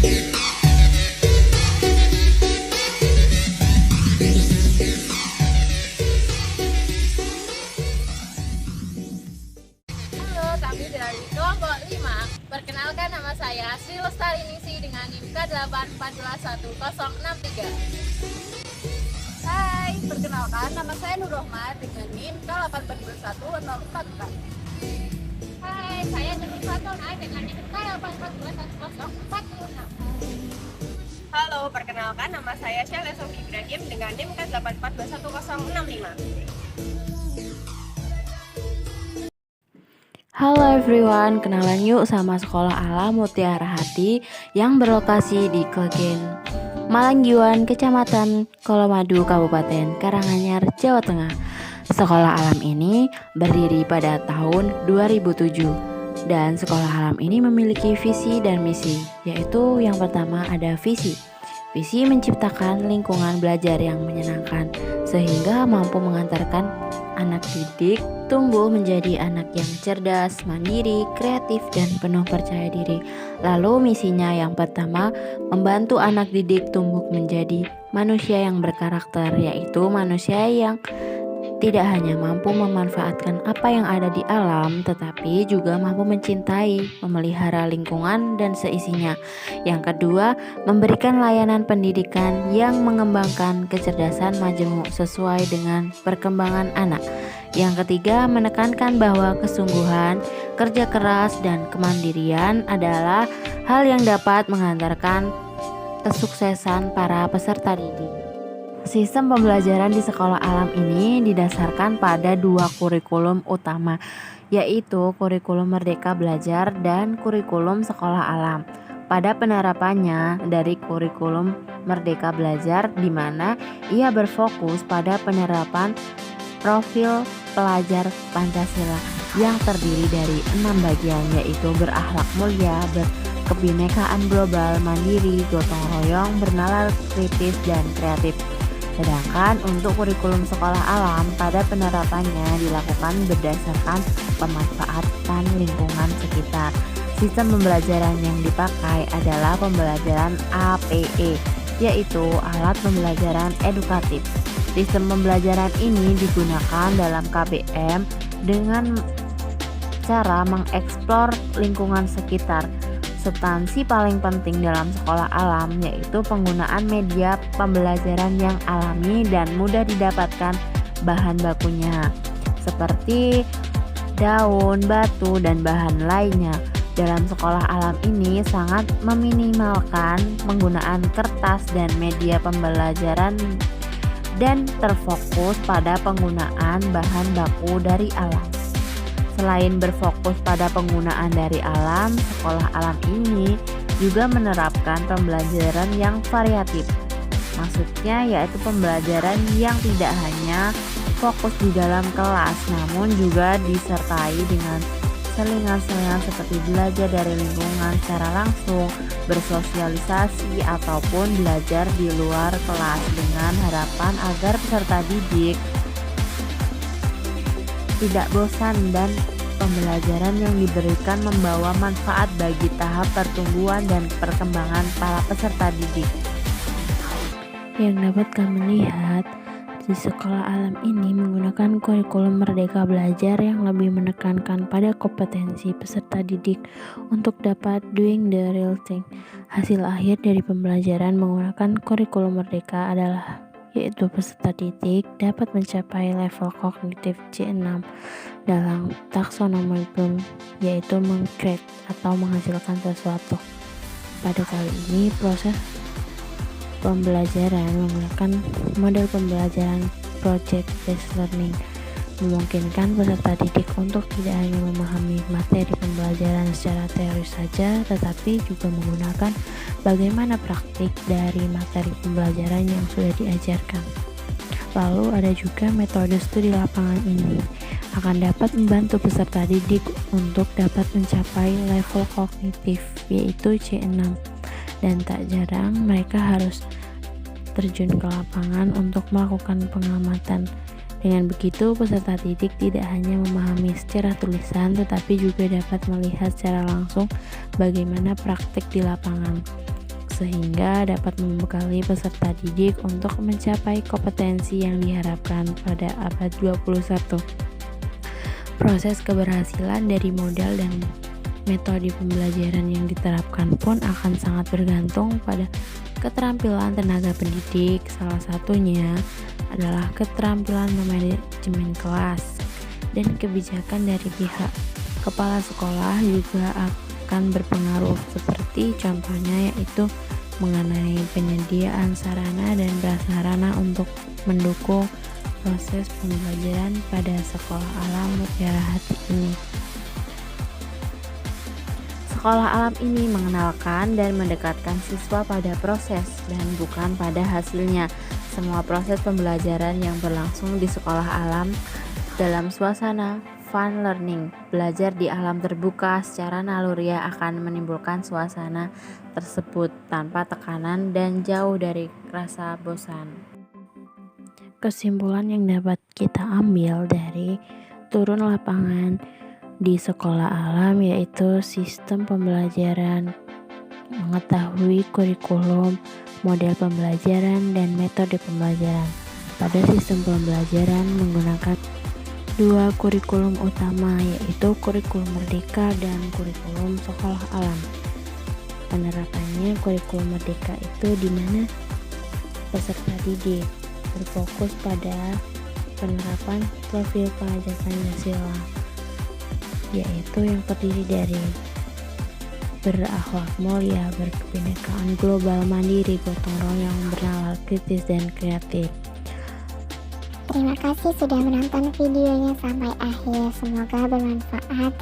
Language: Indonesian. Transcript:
Halo, kami dari kelompok 5. Perkenalkan, nama saya Sri Lestari Ningsi dengan NIM K8411063. Hai, perkenalkan nama saya Nur Rohmat dengan NIM K8411044. Hai, saya Nur Fatona dengan NIM K8411046. Halo, perkenalkan nama saya Syahla Sofi Ibrahim dengan NIM K8421065. Halo everyone, kenalan yuk sama Sekolah Alam Mutiara Hati yang berlokasi di Klegen, Malanggiwan, Kecamatan Kolomadu, Kabupaten Karanganyar, Jawa Tengah. Sekolah Alam ini berdiri pada tahun 2007 dan Sekolah Alam ini memiliki visi dan misi, yaitu yang pertama ada visi. Visi menciptakan lingkungan belajar yang menyenangkan sehingga mampu mengantarkan anak didik tumbuh menjadi anak yang cerdas, mandiri, kreatif, dan penuh percaya diri. Lalu misinya yang pertama, membantu anak didik tumbuh menjadi manusia yang berkarakter, yaitu manusia yang tidak hanya mampu memanfaatkan apa yang ada di alam, tetapi juga mampu mencintai, memelihara lingkungan dan seisinya. Yang kedua, memberikan layanan pendidikan yang mengembangkan kecerdasan majemuk sesuai dengan perkembangan anak. Yang ketiga, menekankan bahwa kesungguhan, kerja keras, dan kemandirian adalah hal yang dapat mengantarkan kesuksesan para peserta didik. Sistem pembelajaran di sekolah alam ini didasarkan pada dua kurikulum utama, yaitu kurikulum Merdeka Belajar dan kurikulum sekolah alam. Pada penerapannya dari kurikulum Merdeka Belajar, di mana ia berfokus pada penerapan profil pelajar Pancasila yang terdiri dari 6 bagian, yaitu berakhlak mulia, berkebinekaan global, mandiri, gotong royong, bernalar kritis, dan kreatif. Sedangkan untuk kurikulum sekolah alam pada penerapannya dilakukan berdasarkan pemanfaatan lingkungan sekitar. Sistem pembelajaran yang dipakai adalah pembelajaran APE, yaitu alat pembelajaran edukatif. Sistem pembelajaran ini digunakan dalam KBM dengan cara mengeksplor lingkungan sekitar. Substansi paling penting dalam sekolah alam yaitu penggunaan media pembelajaran yang alami dan mudah didapatkan bahan bakunya, seperti daun, batu, dan bahan lainnya. Dalam sekolah alam ini sangat meminimalkan penggunaan kertas dan media pembelajaran dan terfokus pada penggunaan bahan baku dari alam. Selain berfokus pada penggunaan dari alam, sekolah alam ini juga menerapkan pembelajaran yang variatif. Maksudnya yaitu pembelajaran yang tidak hanya fokus di dalam kelas, namun juga disertai dengan selingan-selingan seperti belajar dari lingkungan secara langsung, bersosialisasi, ataupun belajar di luar kelas dengan harapan agar peserta didik tidak bosan dan pembelajaran yang diberikan membawa manfaat bagi tahap pertumbuhan dan perkembangan para peserta didik. Yang dapat kami lihat di sekolah alam ini menggunakan kurikulum Merdeka Belajar yang lebih menekankan pada kompetensi peserta didik untuk dapat doing the real thing. Hasil akhir dari pembelajaran menggunakan kurikulum Merdeka adalah yaitu peserta didik dapat mencapai level kognitif C6 dalam taksonomi Bloom, yaitu meng-create atau menghasilkan sesuatu. Pada kali ini proses pembelajaran menggunakan model pembelajaran project based learning memungkinkan peserta didik untuk tidak hanya memahami materi pembelajaran secara teori saja, tetapi juga menggunakan bagaimana praktik dari materi pembelajaran yang sudah diajarkan. Lalu ada juga metode studi lapangan ini akan dapat membantu peserta didik untuk dapat mencapai level kognitif yaitu C6, dan tak jarang mereka harus terjun ke lapangan untuk melakukan pengamatan. Dengan begitu, peserta didik tidak hanya memahami secara tulisan, tetapi juga dapat melihat secara langsung bagaimana praktik di lapangan. sehingga dapat membekali peserta didik untuk mencapai kompetensi yang diharapkan pada abad 21. Proses keberhasilan dari modal dan metode pembelajaran yang diterapkan pun akan sangat bergantung pada keterampilan tenaga pendidik. Salah satunya adalah keterampilan manajemen kelas, dan kebijakan dari pihak kepala sekolah juga akan berpengaruh, seperti contohnya yaitu mengenai penyediaan sarana dan prasarana untuk mendukung proses pembelajaran pada Sekolah Alam Mutiara Hati ini. Sekolah alam ini mengenalkan dan mendekatkan siswa pada proses dan bukan pada hasilnya. Semua proses pembelajaran yang berlangsung di sekolah alam dalam suasana fun learning, belajar di alam terbuka secara naluriah akan menimbulkan suasana tersebut tanpa tekanan dan jauh dari rasa bosan. Kesimpulan yang dapat kita ambil dari turun lapangan di sekolah alam yaitu sistem pembelajaran, mengetahui kurikulum, model pembelajaran, dan metode pembelajaran. Pada sistem pembelajaran menggunakan dua kurikulum utama, yaitu kurikulum merdeka dan kurikulum sekolah alam. Penerapannya kurikulum merdeka itu di mana peserta didik berfokus pada penerapan profil pelajar Pancasila, yaitu yang terdiri dari berakhlak mulia, berkebinekaan global, mandiri, gotong royong, bernalar, kritis, dan kreatif. Terima kasih sudah menonton videonya sampai akhir. Semoga bermanfaat.